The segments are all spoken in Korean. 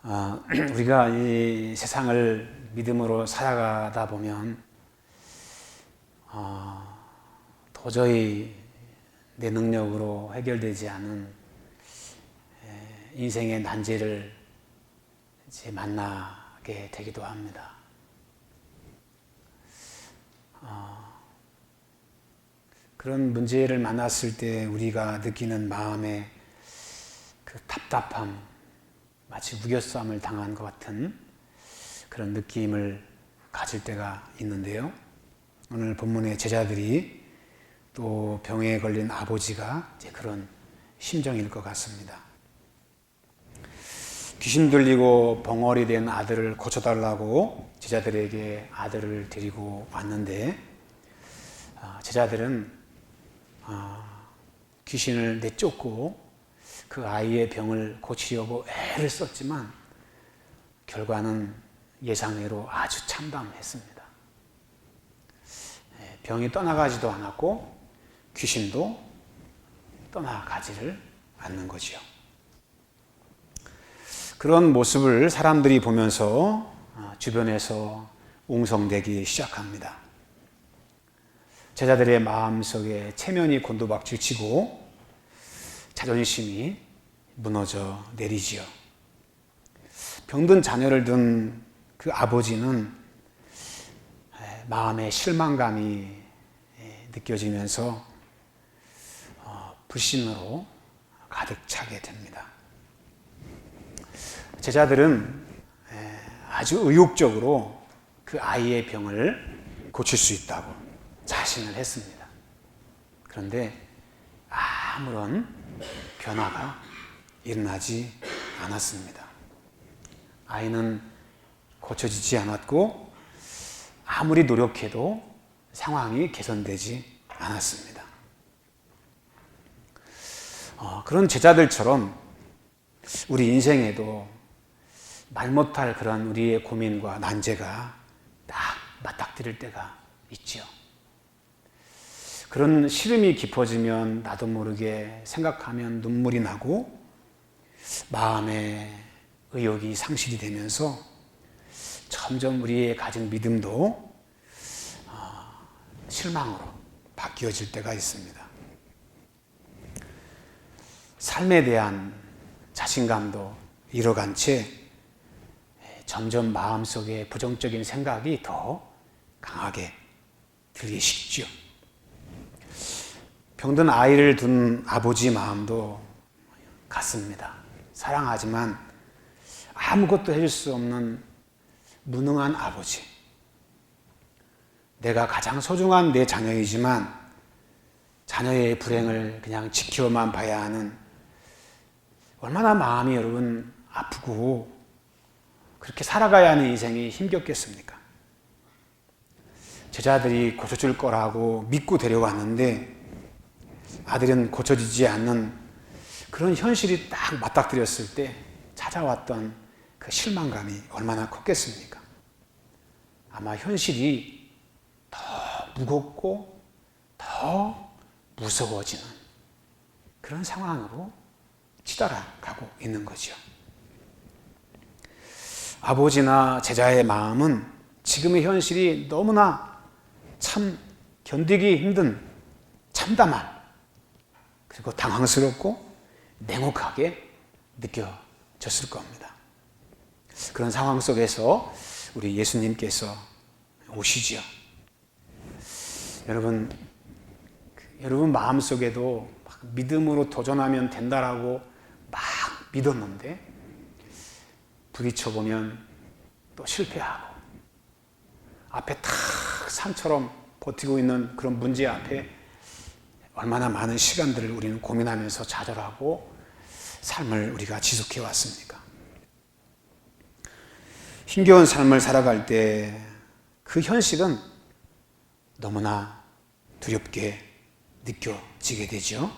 우리가 이 세상을 믿음으로 살아가다 보면 도저히 내 능력으로 해결되지 않은 인생의 난제를 이제 만나게 되기도 합니다. 그런 문제를 만났을 때 우리가 느끼는 마음의 그 답답함, 마치 무교쌈을 당한 것 같은 그런 느낌을 가질 때가 있는데요. 오늘 본문의 제자들이 또 병에 걸린 아버지가 이제 그런 심정일 것 같습니다. 귀신 들리고 벙어리 된 아들을 고쳐달라고 제자들에게 아들을 데리고 왔는데 제자들은 귀신을 내쫓고 그 아이의 병을 고치려고 애를 썼지만 결과는 예상외로 아주 참담했습니다. 병이 떠나가지도 않았고 귀신도 떠나가지를 않는 거지요. 그런 모습을 사람들이 보면서 주변에서 웅성대기 시작합니다. 제자들의 마음속에 체면이 곤두박질 치고 자존심이 무너져 내리지요. 병든 자녀를 둔 그 아버지는 마음의 실망감이 느껴지면서 불신으로 가득 차게 됩니다. 제자들은 아주 의욕적으로 그 아이의 병을 고칠 수 있다고 자신을 했습니다. 그런데 아무런 변화가 일어나지 않았습니다. 아이는 고쳐지지 않았고 아무리 노력해도 상황이 개선되지 않았습니다. 그런 제자들처럼 우리 인생에도 말 못할 그런 우리의 고민과 난제가 딱 맞닥뜨릴 때가 있지요. 그런 시름이 깊어지면 나도 모르게 생각하면 눈물이 나고 마음의 의욕이 상실이 되면서 점점 우리의 가진 믿음도 실망으로 바뀌어질 때가 있습니다. 삶에 대한 자신감도 잃어간 채 점점 마음속에 부정적인 생각이 더 강하게 들기 쉽죠. 병든 아이를 둔 아버지 마음도 같습니다. 사랑하지만 아무것도 해줄 수 없는 무능한 아버지. 내가 가장 소중한 내 자녀이지만 자녀의 불행을 그냥 지켜만 봐야 하는 얼마나 마음이 여러분 아프고 그렇게 살아가야 하는 인생이 힘겹겠습니까? 제자들이 고쳐줄 거라고 믿고 데려왔는데 아들은 고쳐지지 않는 그런 현실이 딱 맞닥뜨렸을 때 찾아왔던 그 실망감이 얼마나 컸겠습니까? 아마 현실이 더 무겁고 더 무서워지는 그런 상황으로 치달아가고 있는 거죠. 아버지나 제자의 마음은 지금의 현실이 너무나 참 견디기 힘든 참담한 그리고 당황스럽고 냉혹하게 느껴졌을 겁니다. 그런 상황 속에서 우리 예수님께서 오시죠. 여러분 마음속에도 믿음으로 도전하면 된다라고 막 믿었는데 부딪혀보면 또 실패하고 앞에 탁 산처럼 버티고 있는 그런 문제 앞에 얼마나 많은 시간들을 우리는 고민하면서 좌절하고 삶을 우리가 지속해 왔습니까? 힘겨운 삶을 살아갈 때 그 현실은 너무나 두렵게 느껴지게 되죠.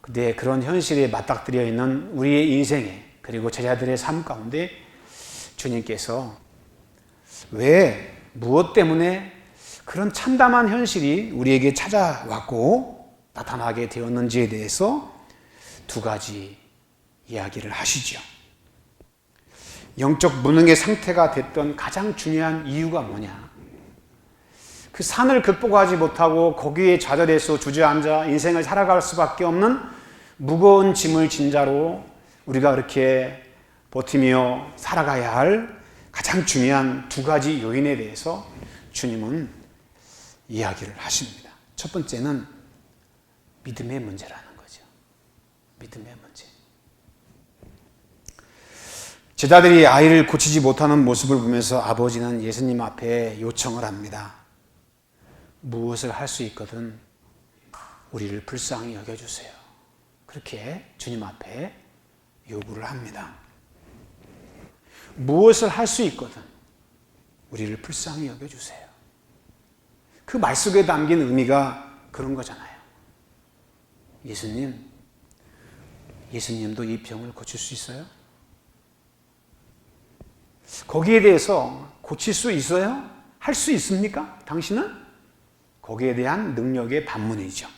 근데 그런 현실에 맞닥뜨려 있는 우리의 인생에 그리고 제자들의 삶 가운데 주님께서 왜 무엇 때문에 그런 참담한 현실이 우리에게 찾아왔고 나타나게 되었는지에 대해서 두 가지 이야기를 하시죠. 영적 무능의 상태가 됐던 가장 중요한 이유가 뭐냐? 그 산을 극복하지 못하고 거기에 좌절해서 주저앉아 인생을 살아갈 수밖에 없는 무거운 짐을 진 자로 우리가 그렇게 버티며 살아가야 할 가장 중요한 두 가지 요인에 대해서 주님은 이야기를 하십니다. 첫 번째는 믿음의 문제라는 거죠. 믿음의 문제. 제자들이 아이를 고치지 못하는 모습을 보면서 아버지는 예수님 앞에 요청을 합니다. 무엇을 할 수 있거든 우리를 불쌍히 여겨주세요. 그렇게 주님 앞에 요구를 합니다. 무엇을 할 수 있거든 우리를 불쌍히 여겨주세요. 그 말 속에 담긴 의미가 그런 거잖아요. 예수님도 이 병을 고칠 수 있어요? 거기에 대해서 고칠 수 있어요? 할 수 있습니까? 당신은? 거기에 대한 능력의 반문이죠.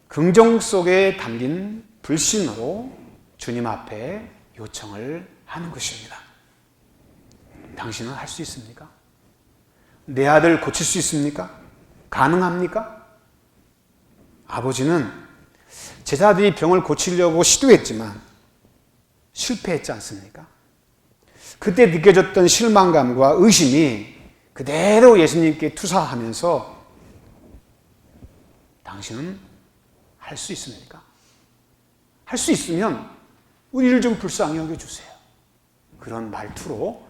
긍정 속에 담긴 불신으로 주님 앞에 요청을 하는 것입니다. 당신은 할 수 있습니까? 내 아들 고칠 수 있습니까? 가능합니까? 아버지는 제자들이 병을 고치려고 시도했지만 실패했지 않습니까? 그때 느껴졌던 실망감과 의심이 그대로 예수님께 투사하면서 당신은 할 수 있습니까? 할 수 있으면 우리를 좀 불쌍히 여겨주세요. 그런 말투로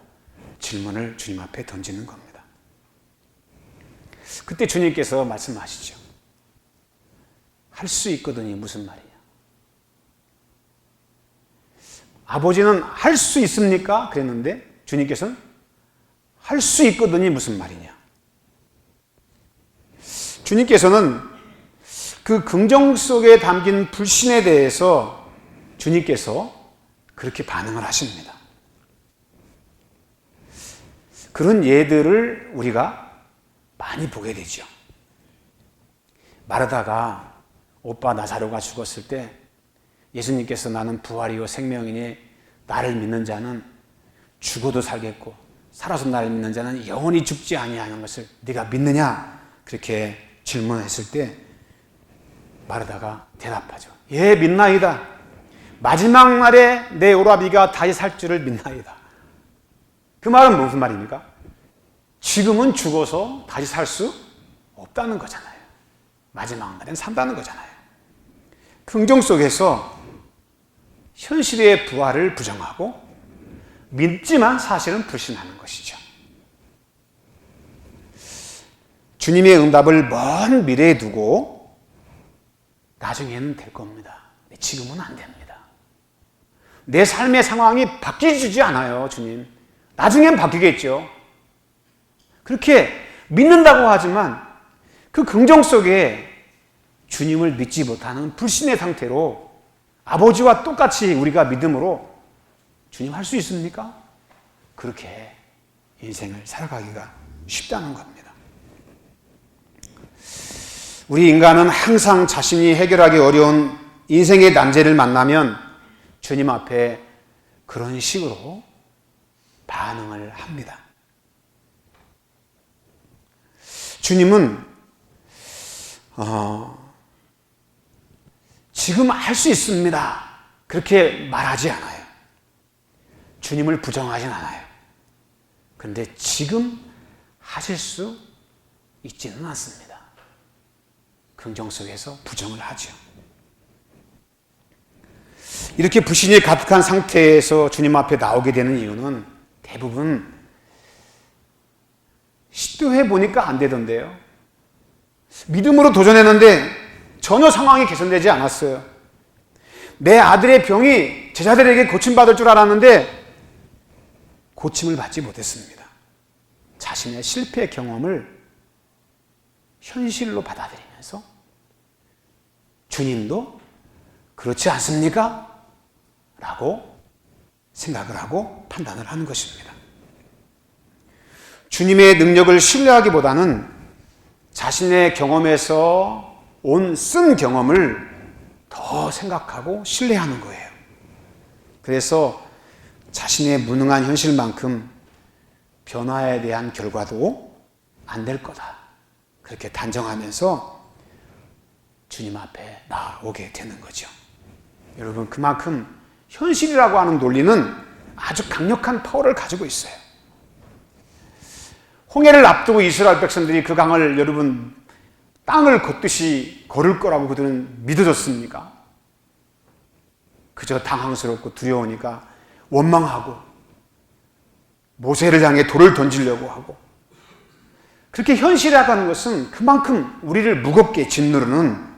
질문을 주님 앞에 던지는 겁니다. 그때 주님께서 말씀하시죠. 할 수 있거든요. 무슨 말이냐? 아버지는 할 수 있습니까? 그랬는데 주님께서는 할 수 있거든요. 무슨 말이냐? 주님께서는 그 긍정 속에 담긴 불신에 대해서 주님께서 그렇게 반응을 하십니다. 그런 예들을 우리가 많이 보게 되죠. 마르다가 오빠 나사로가 죽었을 때 예수님께서 나는 부활이요 생명이니 나를 믿는 자는 죽어도 살겠고 살아서 나를 믿는 자는 영원히 죽지 아니하는 것을 네가 믿느냐? 그렇게 질문했을 때 마르다가 대답하죠. 예, 믿나이다. 마지막 날에 내 오라비가 다시 살 줄을 믿나이다. 그 말은 무슨 말입니까? 지금은 죽어서 다시 살 수 없다는 거잖아요. 마지막 날엔 산다는 거잖아요. 긍정 속에서 현실의 부활을 부정하고 믿지만 사실은 불신하는 것이죠. 주님의 응답을 먼 미래에 두고 나중에는 될 겁니다. 지금은 안 됩니다. 내 삶의 상황이 바뀌지 않아요, 주님. 나중엔 바뀌겠죠. 그렇게 믿는다고 하지만 그 긍정 속에 주님을 믿지 못하는 불신의 상태로 아버지와 똑같이 우리가 믿음으로 주님 할 수 있습니까? 그렇게 인생을 살아가기가 쉽다는 겁니다. 우리 인간은 항상 자신이 해결하기 어려운 인생의 난제를 만나면 주님 앞에 그런 식으로 반응을 합니다. 주님은 지금 할 수 있습니다. 그렇게 말하지 않아요. 주님을 부정하진 않아요. 그런데 지금 하실 수 있지는 않습니다. 긍정 속에서 부정을 하죠. 이렇게 불신이 가득한 상태에서 주님 앞에 나오게 되는 이유는 대부분 시도해 보니까 안 되던데요. 믿음으로 도전했는데 전혀 상황이 개선되지 않았어요. 내 아들의 병이 제자들에게 고침받을 줄 알았는데 고침을 받지 못했습니다. 자신의 실패 경험을 현실로 받아들이면서 주님도 그렇지 않습니까? 라고 생각을 하고 판단을 하는 것입니다. 주님의 능력을 신뢰하기보다는 자신의 경험에서 온 쓴 경험을 더 생각하고 신뢰하는 거예요. 그래서 자신의 무능한 현실만큼 변화에 대한 결과도 안 될 거다. 그렇게 단정하면서 주님 앞에 나오게 되는 거죠. 여러분, 그만큼 현실이라고 하는 논리는 아주 강력한 파워를 가지고 있어요. 홍해를 앞두고 이스라엘 백성들이 그 강을 여러분 땅을 걷듯이 걸을 거라고 그들은 믿어졌습니까? 그저 당황스럽고 두려우니까 원망하고 모세를 향해 돌을 던지려고 하고, 그렇게 현실이라고 하는 것은 그만큼 우리를 무겁게 짓누르는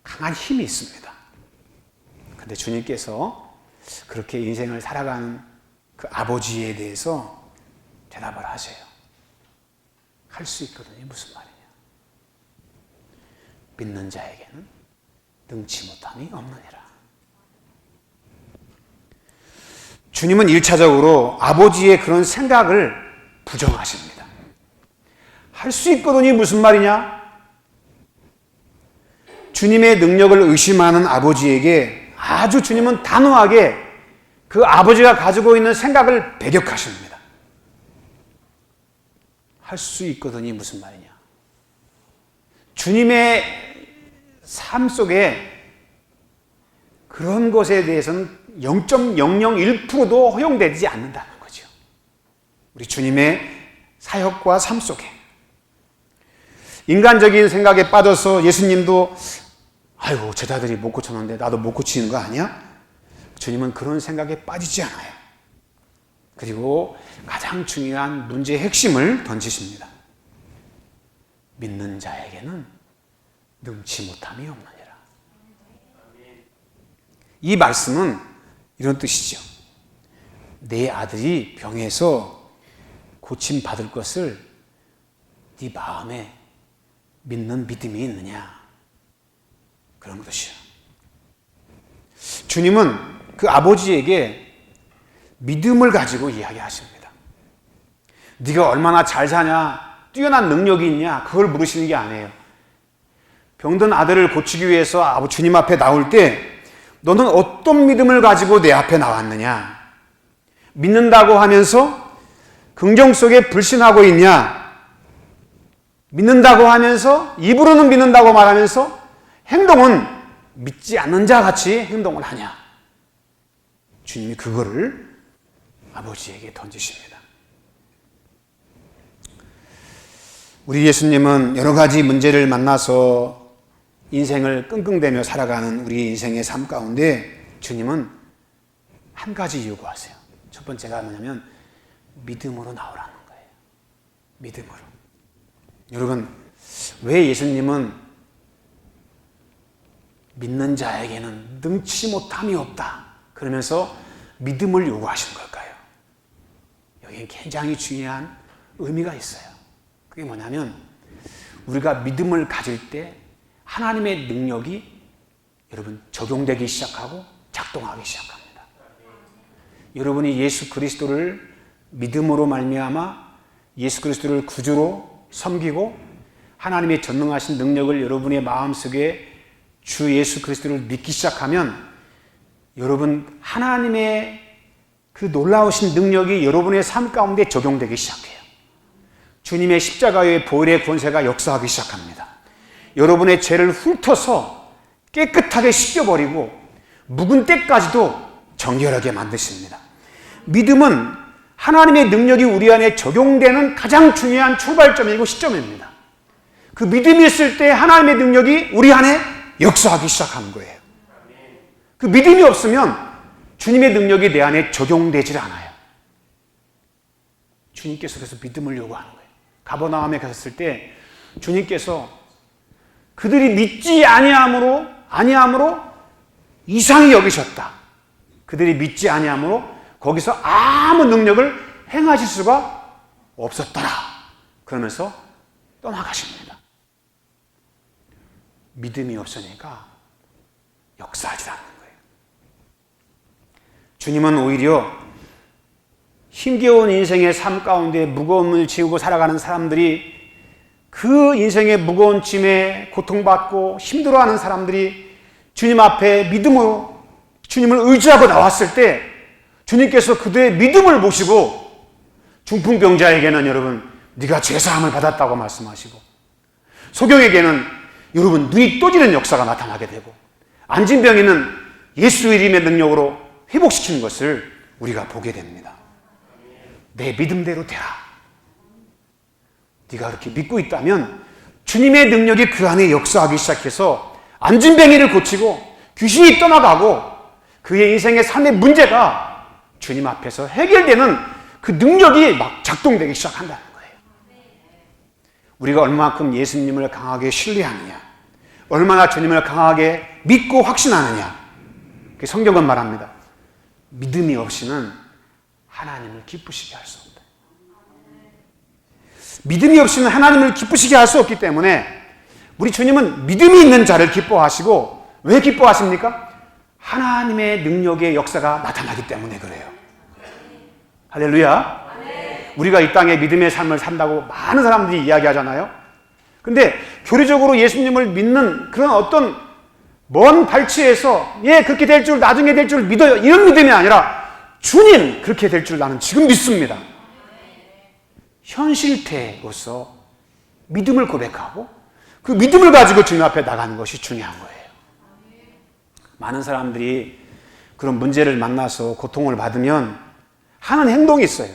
강한 힘이 있습니다. 그런데 주님께서 그렇게 인생을 살아가는 그 아버지에 대해서 대답을 하세요. 할 수 있거든요. 무슨 말이냐? 믿는 자에게는 능치 못함이 없느니라. 주님은 1차적으로 아버지의 그런 생각을 부정하십니다. 할 수 있거든요. 무슨 말이냐? 주님의 능력을 의심하는 아버지에게 아주 주님은 단호하게 그 아버지가 가지고 있는 생각을 배격하십니다. 할 수 있거든요. 무슨 말이냐? 주님의 삶 속에 그런 것에 대해서는 0.001%도 허용되지 않는다는 거죠. 우리 주님의 사역과 삶 속에 인간적인 생각에 빠져서 예수님도 아이고 제자들이 못 고쳤는데 나도 못 고치는 거 아니야? 주님은 그런 생각에 빠지지 않아요. 그리고 가장 중요한 문제의 핵심을 던지십니다. 믿는 자에게는 능치 못함이 없느니라. 이 말씀은 이런 뜻이죠. 내 아들이 병에서 고침받을 것을 네 마음에 믿는 믿음이 있느냐, 그런 것이요. 주님은 그 아버지에게 믿음을 가지고 이야기하십니다. 네가 얼마나 잘 사냐, 뛰어난 능력이 있냐, 그걸 물으시는 게 아니에요. 병든 아들을 고치기 위해서 주님 앞에 나올 때 너는 어떤 믿음을 가지고 내 앞에 나왔느냐? 믿는다고 하면서 긍정 속에 불신하고 있냐? 믿는다고 하면서 입으로는 믿는다고 말하면서 행동은 믿지 않는 자 같이 행동을 하냐? 주님이 그거를 아버지에게 던지십니다. 우리 예수님은 여러 가지 문제를 만나서 인생을 끙끙대며 살아가는 우리 인생의 삶 가운데 주님은 한 가지 요구하세요. 첫 번째가 뭐냐면 믿음으로 나오라는 거예요. 믿음으로. 여러분, 왜 예수님은 믿는 자에게는 능치 못함이 없다 그러면서 믿음을 요구하시는 걸까요? 여기에 굉장히 중요한 의미가 있어요. 그게 뭐냐면 우리가 믿음을 가질 때 하나님의 능력이 여러분 적용되기 시작하고 작동하기 시작합니다. 여러분이 예수 그리스도를 믿음으로 말미암아 예수 그리스도를 구주로 섬기고 하나님의 전능하신 능력을 여러분의 마음속에 주 예수 그리스도를 믿기 시작하면 여러분 하나님의 그 놀라우신 능력이 여러분의 삶 가운데 적용되기 시작해요. 주님의 십자가의 보혈의 권세가 역사하기 시작합니다. 여러분의 죄를 훑어서 깨끗하게 씻겨버리고 묵은 때까지도 정결하게 만드십니다. 믿음은 하나님의 능력이 우리 안에 적용되는 가장 중요한 출발점이고 시점입니다. 그 믿음이 있을 때 하나님의 능력이 우리 안에 역사하기 시작하는 거예요. 그 믿음이 없으면 주님의 능력이 내 안에 적용되질 않아요. 주님께서 그래서 믿음을 요구하는 거예요. 가버나움에 가셨을 때 주님께서 그들이 믿지 아니함으로 이상히 여기셨다. 그들이 믿지 아니함으로 거기서 아무 능력을 행하실 수가 없었더라. 그러면서 떠나가십니다. 믿음이 없으니까 역사하지 않는 거예요. 주님은 오히려 힘겨운 인생의 삶 가운데 무거움을 지우고 살아가는 사람들이 그 인생의 무거운 짐에 고통받고 힘들어하는 사람들이 주님 앞에 믿음으로 주님을 의지하고 나왔을 때 주님께서 그들의 믿음을 보시고 중풍병자에게는 여러분 네가 죄사함을 받았다고 말씀하시고, 소경에게는 여러분 눈이 떠지는 역사가 나타나게 되고, 안진병에는 예수 이름의 능력으로 회복시키는 것을 우리가 보게 됩니다. 내 믿음대로 되라. 네가 그렇게 믿고 있다면 주님의 능력이 그 안에 역사하기 시작해서 안진병이를 고치고 귀신이 떠나가고 그의 인생의 삶의 문제가 주님 앞에서 해결되는 그 능력이 막 작동되기 시작한다는 거예요. 우리가 얼마만큼 예수님을 강하게 신뢰하느냐, 얼마나 주님을 강하게 믿고 확신하느냐, 성경은 말합니다. 믿음이 없이는 하나님을 기쁘시게 할 수 없다. 믿음이 없이는 하나님을 기쁘시게 할 수 없기 때문에 우리 주님은 믿음이 있는 자를 기뻐하시고, 왜 기뻐하십니까? 하나님의 능력의 역사가 나타나기 때문에 그래요. 할렐루야. 우리가 이 땅에 믿음의 삶을 산다고 많은 사람들이 이야기하잖아요. 근데 교리적으로 예수님을 믿는 그런 어떤 먼 발치에서 그렇게 될 줄, 나중에 될 줄 믿어요, 이런 믿음이 아니라 주님 그렇게 될 줄 나는 지금 믿습니다. 현실태로서 믿음을 고백하고 그 믿음을 가지고 주님 앞에 나가는 것이 중요한 거예요. 많은 사람들이 그런 문제를 만나서 고통을 받으면 하는 행동이 있어요.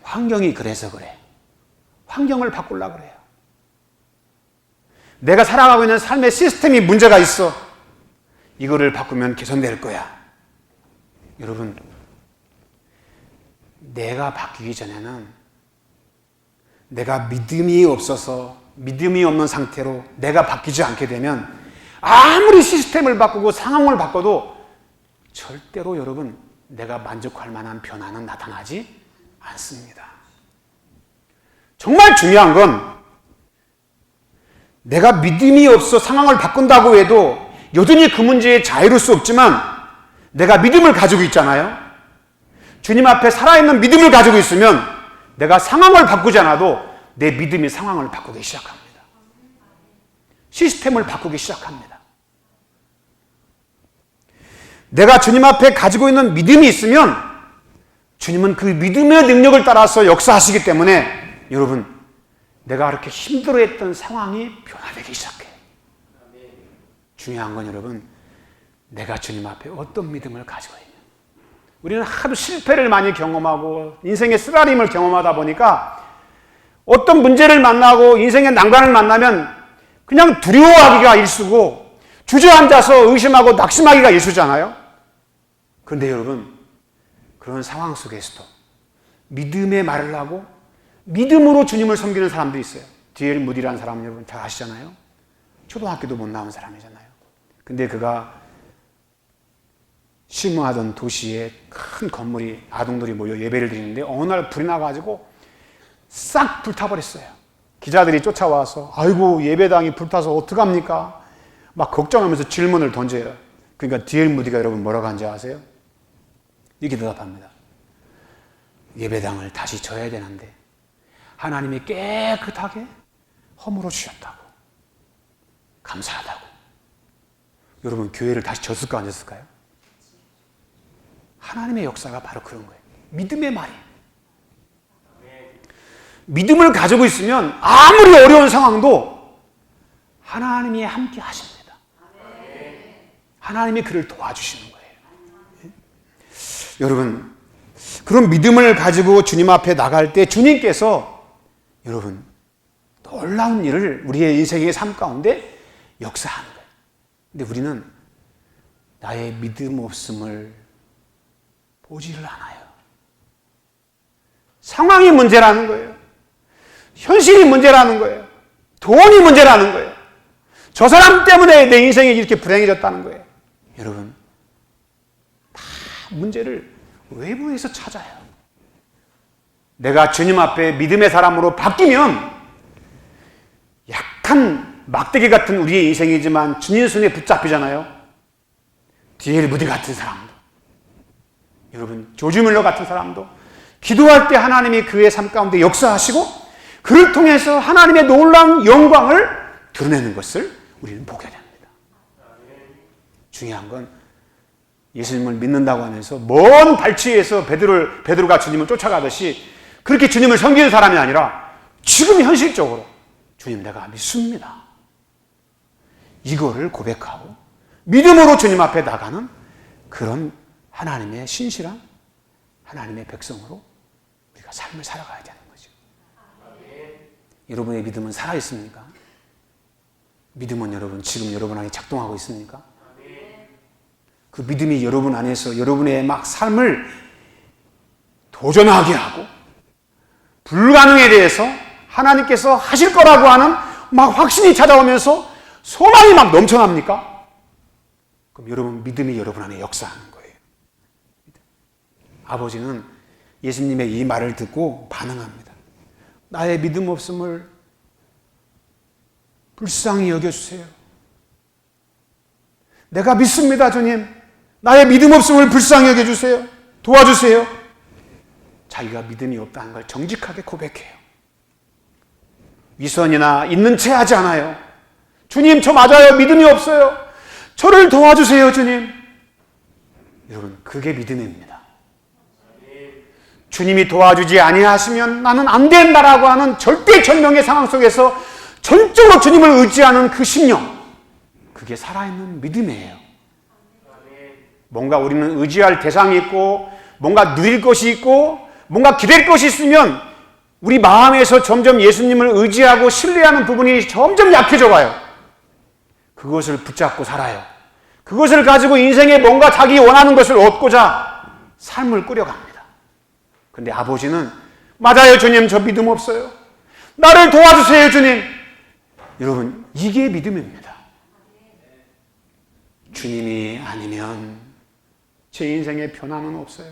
환경이 그래서 그래. 환경을 바꾸려고 그래요. 내가 살아가고 있는 삶의 시스템이 문제가 있어. 이거를 바꾸면 개선될 거야. 여러분, 내가 바뀌기 전에는 내가 믿음이 없어서, 믿음이 없는 상태로 내가 바뀌지 않게 되면 아무리 시스템을 바꾸고 상황을 바꿔도 절대로 여러분 내가 만족할 만한 변화는 나타나지 않습니다. 정말 중요한 건 내가 믿음이 없어 상황을 바꾼다고 해도 여전히 그 문제에 자유로울 수 없지만 내가 믿음을 가지고 있잖아요. 주님 앞에 살아있는 믿음을 가지고 있으면 내가 상황을 바꾸지 않아도 내 믿음이 상황을 바꾸기 시작합니다. 시스템을 바꾸기 시작합니다. 내가 주님 앞에 가지고 있는 믿음이 있으면 주님은 그 믿음의 능력을 따라서 역사하시기 때문에 여러분, 내가 그렇게 힘들어했던 상황이 변화되기 시작해요. 중요한 건 여러분, 내가 주님 앞에 어떤 믿음을 가지고 있냐. 우리는 하도 실패를 많이 경험하고 인생의 쓰라림을 경험하다 보니까 어떤 문제를 만나고 인생의 난관을 만나면 그냥 두려워하기가 일수고 주저앉아서 의심하고 낙심하기가 일수잖아요. 그런데 여러분, 그런 상황 속에서도 믿음의 말을 하고 믿음으로 주님을 섬기는 사람도 있어요. D.L. 무디라는 사람 여러분 잘 아시잖아요. 초등학교도 못 나온 사람이잖아요. 근데 그가 심무하던 도시에 큰 건물이 아동들이 모여 예배를 드리는데 어느 날 불이 나가지고 싹 불타버렸어요. 기자들이 쫓아와서 아이고 예배당이 불타서 어떡합니까? 막 걱정하면서 질문을 던져요. 그러니까 D.L. 무디가 여러분 뭐라고 하는지 아세요? 이렇게 대답합니다. 예배당을 다시 져야 되는데 하나님이 깨끗하게 허물어 주셨다고, 감사하다고. 여러분, 교회를 다시 졌을까 안 졌을까요? 하나님의 역사가 바로 그런 거예요. 믿음의 말이에요. 믿음을 가지고 있으면 아무리 어려운 상황도 하나님이 함께 하십니다. 하나님이 그를 도와주시는 거예요. 여러분, 그런 믿음을 가지고 주님 앞에 나갈 때 주님께서 여러분 놀라운 일을 우리의 인생의 삶 가운데 역사하는 거예요. 근데 우리는 나의 믿음 없음을 보지를 않아요. 상황이 문제라는 거예요. 현실이 문제라는 거예요. 돈이 문제라는 거예요. 저 사람 때문에 내 인생이 이렇게 불행해졌다는 거예요. 여러분, 다 문제를 외부에서 찾아요. 내가 주님 앞에 믿음의 사람으로 바뀌면 약한 막대기 같은 우리의 인생이지만 주님 손에 붙잡히잖아요. D.L. 무디 같은 사람도, 여러분 조지 뮬러 같은 사람도 기도할 때 하나님이 그의 삶 가운데 역사하시고 그를 통해서 하나님의 놀라운 영광을 드러내는 것을 우리는 보게 됩니다. 중요한 건 예수님을 믿는다고 하면서 먼 발치에서 베드로가 주님을 쫓아가듯이 그렇게 주님을 섬기는 사람이 아니라 지금 현실적으로 주님 내가 믿습니다. 이거를 고백하고 믿음으로 주님 앞에 나가는 그런 하나님의 신실한 하나님의 백성으로 우리가 삶을 살아가야 되는 거죠. 여러분의 믿음은 살아있습니까? 믿음은 여러분 지금 여러분 안에 작동하고 있습니까? 그 믿음이 여러분 안에서 여러분의 막 삶을 도전하게 하고 불가능에 대해서 하나님께서 하실 거라고 하는 막 확신이 찾아오면서 소망이 막 넘쳐납니까? 그럼 여러분 믿음이 여러분 안에 역사하는 거예요. 아버지는 예수님의 이 말을 듣고 반응합니다. 나의 믿음 없음을 불쌍히 여겨주세요. 내가 믿습니다, 주님. 나의 믿음 없음을 불쌍히 여겨주세요. 도와주세요. 자기가 믿음이 없다는 걸 정직하게 고백해요. 위선이나 있는 채 하지 않아요. 주님, 저 맞아요. 믿음이 없어요. 저를 도와주세요, 주님. 여러분, 그게 믿음입니다. 주님이 도와주지 아니하시면 나는 안 된다라고 하는 절대절명의 상황 속에서 전적으로 주님을 의지하는 그 심령, 그게 살아있는 믿음이에요. 뭔가 우리는 의지할 대상이 있고 뭔가 누릴 것이 있고 뭔가 기댈 것이 있으면 우리 마음에서 점점 예수님을 의지하고 신뢰하는 부분이 점점 약해져 가요. 그것을 붙잡고 살아요. 그것을 가지고 인생에 뭔가 자기 원하는 것을 얻고자 삶을 꾸려갑니다. 그런데 아버지는 맞아요, 주님. 저 믿음 없어요. 나를 도와주세요, 주님. 여러분, 이게 믿음입니다. 주님이 아니면 제 인생에 변화는 없어요.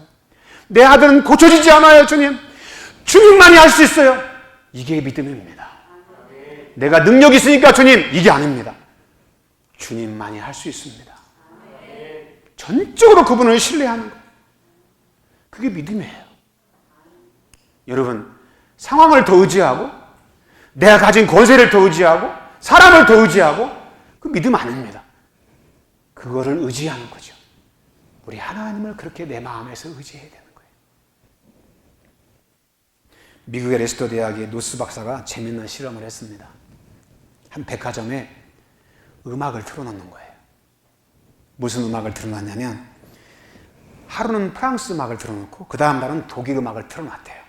내 아들은 고쳐지지 않아요, 주님. 주님만이 할 수 있어요. 이게 믿음입니다. 내가 능력이 있으니까 주님, 이게 아닙니다. 주님만이 할 수 있습니다. 전적으로 그분을 신뢰하는 거예요. 그게 믿음이에요. 여러분, 상황을 더 의지하고 내가 가진 권세를 더 의지하고 사람을 더 의지하고 그 믿음 아닙니다. 그거를 의지하는 거죠. 우리 하나님을 그렇게 내 마음에서 의지해야 되는 거예요. 미국의 레스터 대학의 노스 박사가 재밌는 실험을 했습니다. 한 백화점에 음악을 틀어놓는 거예요. 무슨 음악을 틀어놨냐면 하루는 프랑스 음악을 틀어놓고 그 다음 날은 독일 음악을 틀어놨대요.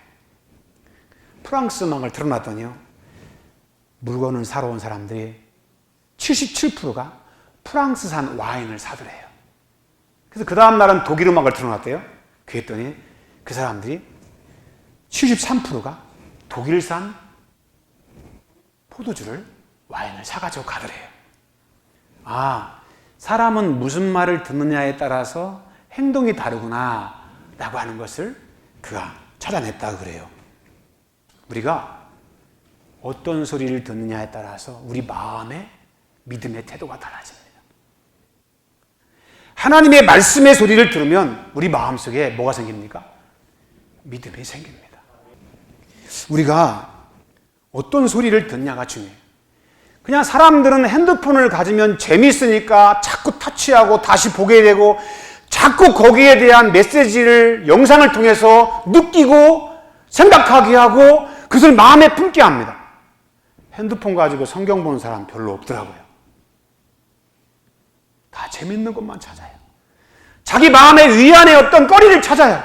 프랑스 음악을 틀어놨더니요, 물건을 사러 온 사람들이 77%가 프랑스산 와인을 사더래요. 그래서 그 다음 날은 독일 음악을 틀어놨대요. 그랬더니 그 사람들이 73%가 독일산 포도주를 와인을 사가지고 가더래요. 아, 사람은 무슨 말을 듣느냐에 따라서 행동이 다르구나 라고 하는 것을 그가 찾아냈다고 그래요. 우리가 어떤 소리를 듣느냐에 따라서 우리 마음의 믿음의 태도가 달라집니다. 하나님의 말씀의 소리를 들으면 우리 마음속에 뭐가 생깁니까? 믿음이 생깁니다. 우리가 어떤 소리를 듣냐가 중요해요. 그냥 사람들은 핸드폰을 가지면 재미있으니까 자꾸 터치하고 다시 보게 되고 자꾸 거기에 대한 메시지를 영상을 통해서 느끼고 생각하게 하고 그것을 마음에 품게 합니다. 핸드폰 가지고 성경 보는 사람 별로 없더라고요. 다 재밌는 것만 찾아요. 자기 마음의 위안의 어떤 거리를 찾아요.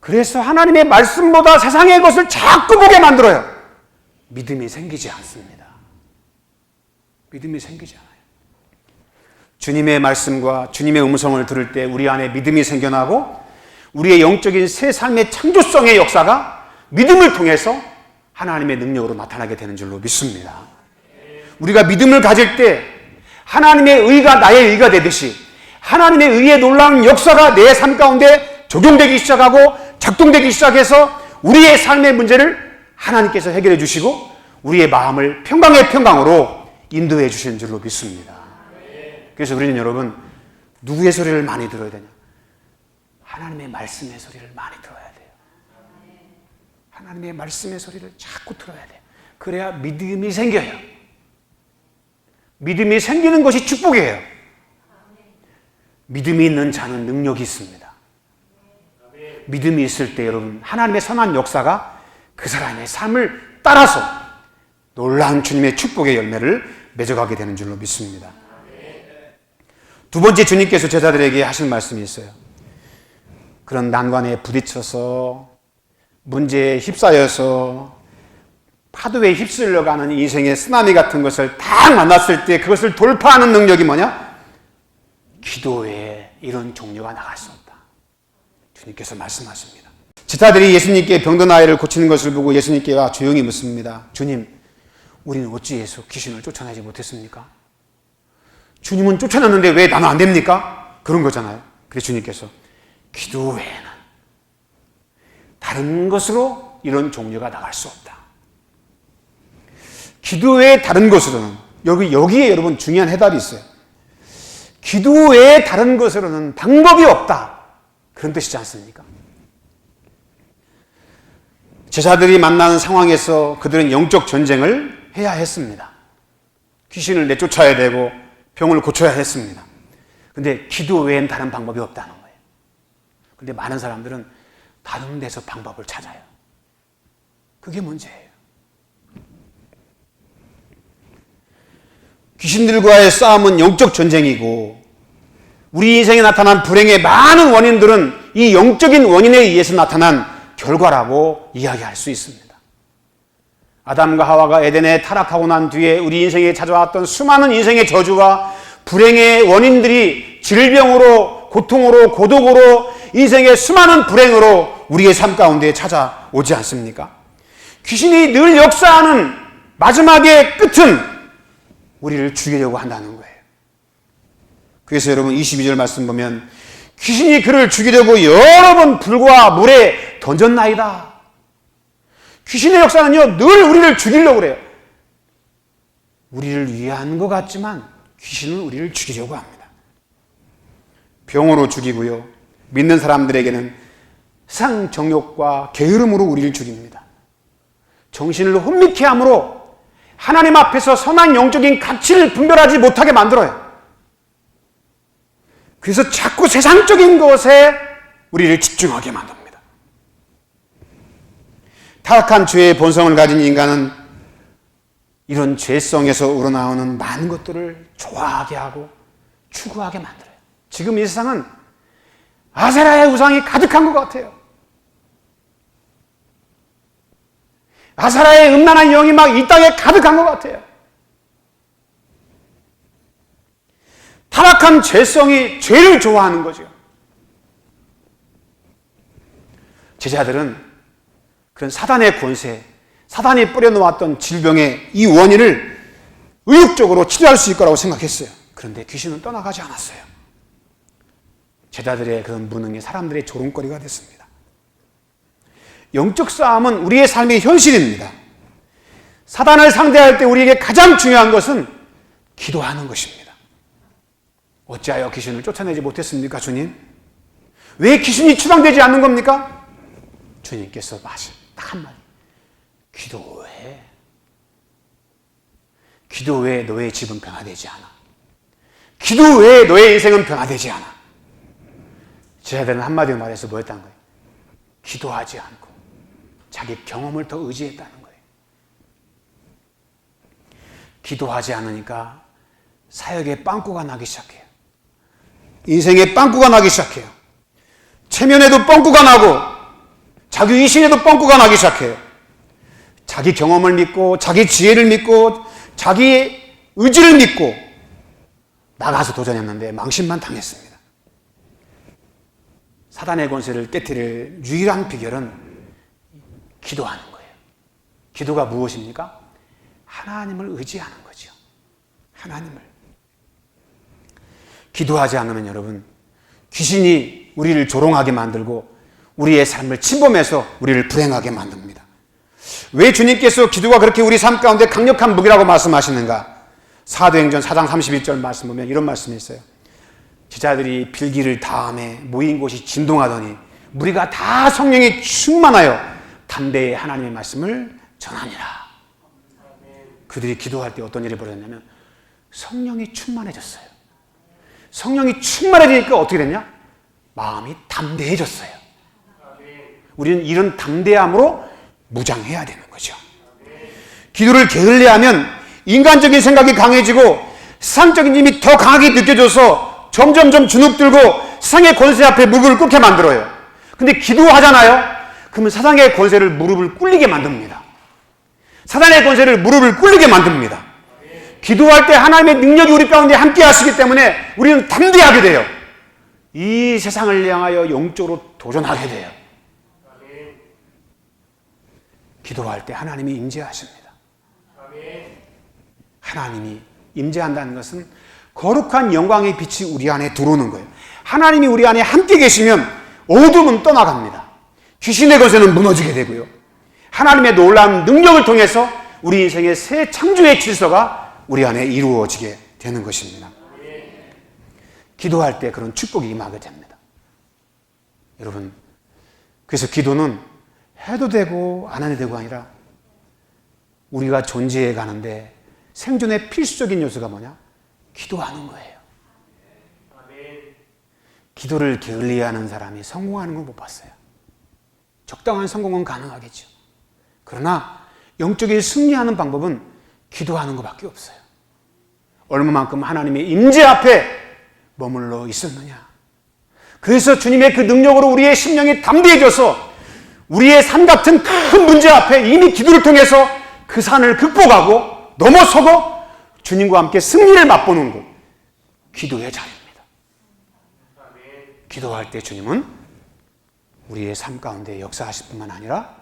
그래서 하나님의 말씀보다 세상의 것을 자꾸 보게 만들어요. 믿음이 생기지 않습니다. 믿음이 생기지 않아요. 주님의 말씀과 주님의 음성을 들을 때 우리 안에 믿음이 생겨나고 우리의 영적인 새 삶의 창조성의 역사가 믿음을 통해서 하나님의 능력으로 나타나게 되는 줄로 믿습니다. 우리가 믿음을 가질 때 하나님의 의가 나의 의가 되듯이 하나님의 의의 놀라운 역사가 내 삶 가운데 적용되기 시작하고 작동되기 시작해서 우리의 삶의 문제를 하나님께서 해결해 주시고 우리의 마음을 평강의 평강으로 인도해 주시는 줄로 믿습니다. 그래서 우리는 여러분 누구의 소리를 많이 들어야 되냐? 하나님의 말씀의 소리를 많이 들어야 돼요. 하나님의 말씀의 소리를 자꾸 들어야 돼요. 그래야 믿음이 생겨요. 믿음이 생기는 것이 축복이에요. 믿음이 있는 자는 능력이 있습니다. 믿음이 있을 때 여러분, 하나님의 선한 역사가 그 사람의 삶을 따라서 놀라운 주님의 축복의 열매를 맺어가게 되는 줄로 믿습니다. 두 번째, 주님께서 제자들에게 하신 말씀이 있어요. 그런 난관에 부딪혀서 문제에 휩싸여서 파도에 휩쓸려가는 인생의 쓰나미 같은 것을 딱 만났을 때 그것을 돌파하는 능력이 뭐냐? 기도 외에 이런 종류가 나갈 수 없다. 주님께서 말씀하십니다. 제자들이 예수님께 병든 아이를 고치는 것을 보고 예수님께 조용히 묻습니다. 주님, 우리는 어찌해서 귀신을 쫓아내지 못했습니까? 주님은 쫓아냈는데 왜 나는 안 됩니까? 그런 거잖아요. 그래서 주님께서 기도 외에는 다른 것으로 이런 종류가 나갈 수 없다. 기도 외에 다른 것으로는, 여기에 여러분 중요한 해답이 있어요. 기도 외에 다른 것으로는 방법이 없다. 그런 뜻이지 않습니까? 제자들이 만나는 상황에서 그들은 영적 전쟁을 해야 했습니다. 귀신을 내쫓아야 되고 병을 고쳐야 했습니다. 근데 기도 외엔 다른 방법이 없다는 거예요. 근데 많은 사람들은 다른 데서 방법을 찾아요. 그게 문제예요. 귀신들과의 싸움은 영적 전쟁이고 우리 인생에 나타난 불행의 많은 원인들은 이 영적인 원인에 의해서 나타난 결과라고 이야기할 수 있습니다. 아담과 하와가 에덴에 타락하고 난 뒤에 우리 인생에 찾아왔던 수많은 인생의 저주와 불행의 원인들이 질병으로, 고통으로, 고독으로, 인생의 수많은 불행으로 우리의 삶 가운데 찾아오지 않습니까? 귀신이 늘 역사하는 마지막의 끝은 우리를 죽이려고 한다는 거예요. 그래서 여러분 22절 말씀 보면 귀신이 그를 죽이려고 여러 번 불과 물에 던졌나이다. 귀신의 역사는요, 늘 우리를 죽이려고 그래요. 우리를 위한 것 같지만 귀신은 우리를 죽이려고 합니다. 병으로 죽이고요. 믿는 사람들에게는 세상 정욕과 게으름으로 우리를 죽입니다. 정신을 혼미케 함으로 하나님 앞에서 선한 영적인 가치를 분별하지 못하게 만들어요. 그래서 자꾸 세상적인 것에 우리를 집중하게 만듭니다. 타락한 죄의 본성을 가진 인간은 이런 죄성에서 우러나오는 많은 것들을 좋아하게 하고 추구하게 만들어요. 지금 이 세상은 아세라의 우상이 가득한 것 같아요. 아세라의 음란한 영이 막 이 땅에 가득한 것 같아요. 타락한 죄성이 죄를 좋아하는 거죠. 제자들은 그런 사단의 권세, 사단이 뿌려놓았던 질병의 이 원인을 의욕적으로 치료할 수 있을 거라고 생각했어요. 그런데 귀신은 떠나가지 않았어요. 제자들의 그런 무능이 사람들의 조롱거리가 됐습니다. 영적 싸움은 우리의 삶의 현실입니다. 사단을 상대할 때 우리에게 가장 중요한 것은 기도하는 것입니다. 어찌하여 귀신을 쫓아내지 못했습니까, 주님? 왜 귀신이 추방되지 않는 겁니까? 주님께서 딱 한마디. 기도해. 기도 외에 너의 집은 변화되지 않아. 기도 외에 너의 인생은 변화되지 않아. 제자들은 한마디로 말해서 뭐였다는 거예요? 기도하지 않고 자기 경험을 더 의지했다는 거예요. 기도하지 않으니까 사역에 빵꾸가 나기 시작해요. 인생에 빵꾸가 나기 시작해요. 체면에도 빵꾸가 나고 자기 의신에도 빵꾸가 나기 시작해요. 자기 경험을 믿고 자기 지혜를 믿고 자기 의지를 믿고 나가서 도전했는데 망신만 당했습니다. 사단의 권세를 깨트릴 유일한 비결은 기도하는 거예요. 기도가 무엇입니까? 하나님을 의지하는 거죠. 하나님을. 기도하지 않으면 여러분, 귀신이 우리를 조롱하게 만들고 우리의 삶을 침범해서 우리를 불행하게 만듭니다. 왜 주님께서 기도가 그렇게 우리 삶 가운데 강력한 무기라고 말씀하시는가? 사도행전 4장 31절 말씀 보면 이런 말씀이 있어요. 제자들이 빌기를 다음에 모인 곳이 진동하더니 무리가 다 성령이 충만하여 담대히 하나님의 말씀을 전하니라. 그들이 기도할 때 어떤 일이 벌어졌냐면 성령이 충만해졌어요. 성령이 충만해지니까 어떻게 됐냐? 마음이 담대해졌어요. 우리는 이런 담대함으로 무장해야 되는 거죠. 기도를 게을리하면 인간적인 생각이 강해지고 세상적인 힘이 더 강하게 느껴져서 점점점 주눅들고 세상의 권세 앞에 무릎을 꿇게 만들어요. 근데 기도하잖아요? 그러면 사단의 권세를 무릎을 꿇리게 만듭니다. 사단의 권세를 무릎을 꿇리게 만듭니다. 기도할 때 하나님의 능력이 우리 가운데 함께 하시기 때문에 우리는 담대하게 돼요. 이 세상을 향하여 영적으로 도전하게 돼요. 기도할 때 하나님이 임재하십니다. 하나님이 임재한다는 것은 거룩한 영광의 빛이 우리 안에 들어오는 거예요. 하나님이 우리 안에 함께 계시면 어둠은 떠나갑니다. 귀신의 권세는 무너지게 되고요. 하나님의 놀라운 능력을 통해서 우리 인생의 새 창조의 질서가 우리 안에 이루어지게 되는 것입니다. 기도할 때 그런 축복이 임하게 됩니다. 여러분, 그래서 기도는 해도 되고 안 해도 되고가 아니라 우리가 존재해 가는데 생존의 필수적인 요소가 뭐냐? 기도하는 거예요. 기도를 게을리하는 사람이 성공하는 걸 못 봤어요. 적당한 성공은 가능하겠죠. 그러나 영적인 승리하는 방법은 기도하는 것밖에 없어요. 얼마만큼 하나님의 임재 앞에 머물러 있었느냐. 그래서 주님의 그 능력으로 우리의 심령이 담대해져서 우리의 산 같은 큰 문제 앞에 이미 기도를 통해서 그 산을 극복하고 넘어서고 주님과 함께 승리를 맛보는 곳, 기도의 자리입니다. 기도할 때 주님은 우리의 삶 가운데 역사하실 뿐만 아니라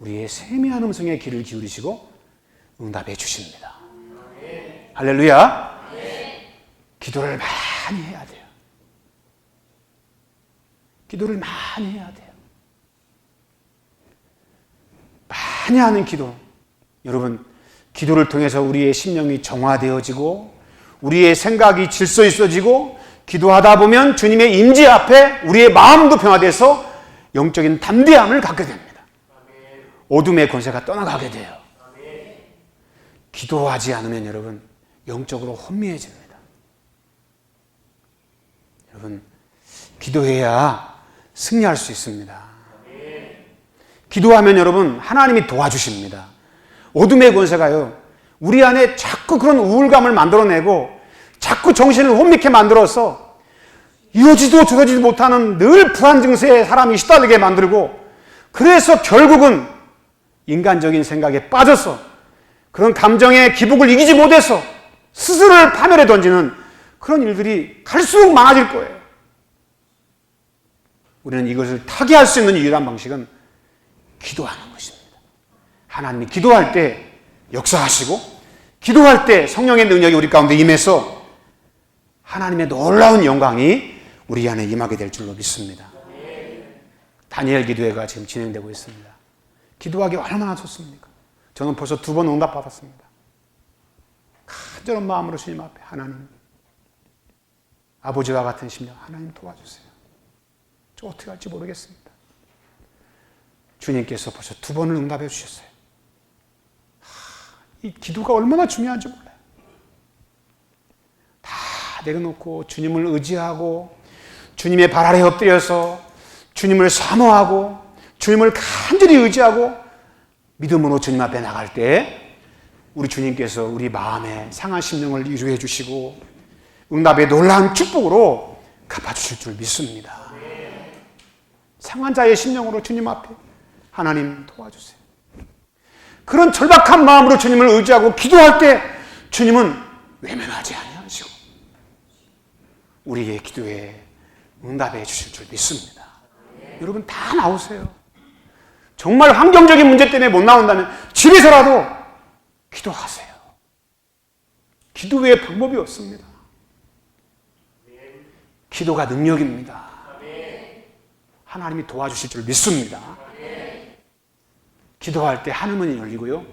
우리의 세미한 음성에 귀를 기울이시고 응답해 주십니다. 할렐루야. 기도를 많이 해야 돼요. 기도를 많이 해야 돼요. 많이 하는 기도. 여러분, 기도를 통해서 우리의 심령이 정화되어지고 우리의 생각이 질서 있어지고 기도하다 보면 주님의 임재 앞에 우리의 마음도 변화돼서 영적인 담대함을 갖게 됩니다. 어둠의 권세가 떠나가게 돼요. 기도하지 않으면 여러분 영적으로 혼미해집니다. 여러분, 기도해야 승리할 수 있습니다. 기도하면 여러분 하나님이 도와주십니다. 어둠의 권세가요 우리 안에 자꾸 그런 우울감을 만들어내고 자꾸 정신을 혼미케 만들어서 이러지도 저러지도 못하는 늘 불안 증세에 사람이 시달리게 만들고, 그래서 결국은 인간적인 생각에 빠져서 그런 감정의 기복을 이기지 못해서 스스로를 파멸에 던지는 그런 일들이 갈수록 많아질 거예요. 우리는 이것을 타개할 수 있는 유일한 방식은 기도하는 것입니다. 하나님이 기도할 때 역사하시고 기도할 때 성령의 능력이 우리 가운데 임해서 하나님의 놀라운 영광이 우리 안에 임하게 될 줄로 믿습니다. 다니엘 기도회가 지금 진행되고 있습니다. 기도하기 얼마나 좋습니까? 저는 벌써 2번 응답받았습니다. 간절한 마음으로 주님 앞에 하나님, 아버지와 같은 심령 하나님 도와주세요. 저 어떻게 할지 모르겠습니다. 주님께서 벌써 2번을 응답해 주셨어요. 이 기도가 얼마나 중요한지 몰라요. 다 내려놓고 주님을 의지하고 주님의 발 아래 엎드려서 주님을 사모하고 주님을 간절히 의지하고 믿음으로 주님 앞에 나갈 때 우리 주님께서 우리 마음에 상한 심령을 이루해 주시고 응답의 놀라운 축복으로 갚아주실 줄 믿습니다. 상한 자의 심령으로 주님 앞에 하나님 도와주세요. 그런 절박한 마음으로 주님을 의지하고 기도할 때 주님은 외면하지 아니하시고 우리의 기도에 응답해 주실 줄 믿습니다. 여러분 다 나오세요. 정말 환경적인 문제 때문에 못 나온다면 집에서라도 기도하세요. 기도 외에 방법이 없습니다. 기도가 능력입니다. 하나님이 도와주실 줄 믿습니다. 기도할 때 하늘문이 열리고요.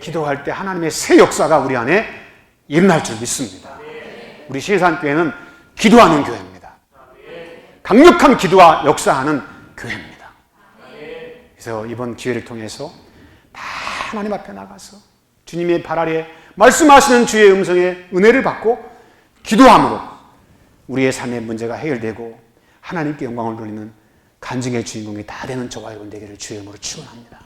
기도할 때 하나님의 새 역사가 우리 안에 일어날 줄 믿습니다. 우리 시해산교회는 기도하는 교회입니다. 강력한 기도와 역사하는 교회입니다. 그래서 이번 기회를 통해서 다 하나님 앞에 나가서 주님의 발 아래 말씀하시는 주의 음성에 은혜를 받고 기도함으로 우리의 삶의 문제가 해결되고 하나님께 영광을 돌리는 간증의 주인공이 다 되는 저와 여러분 되기를 주의 이름으로 축원합니다.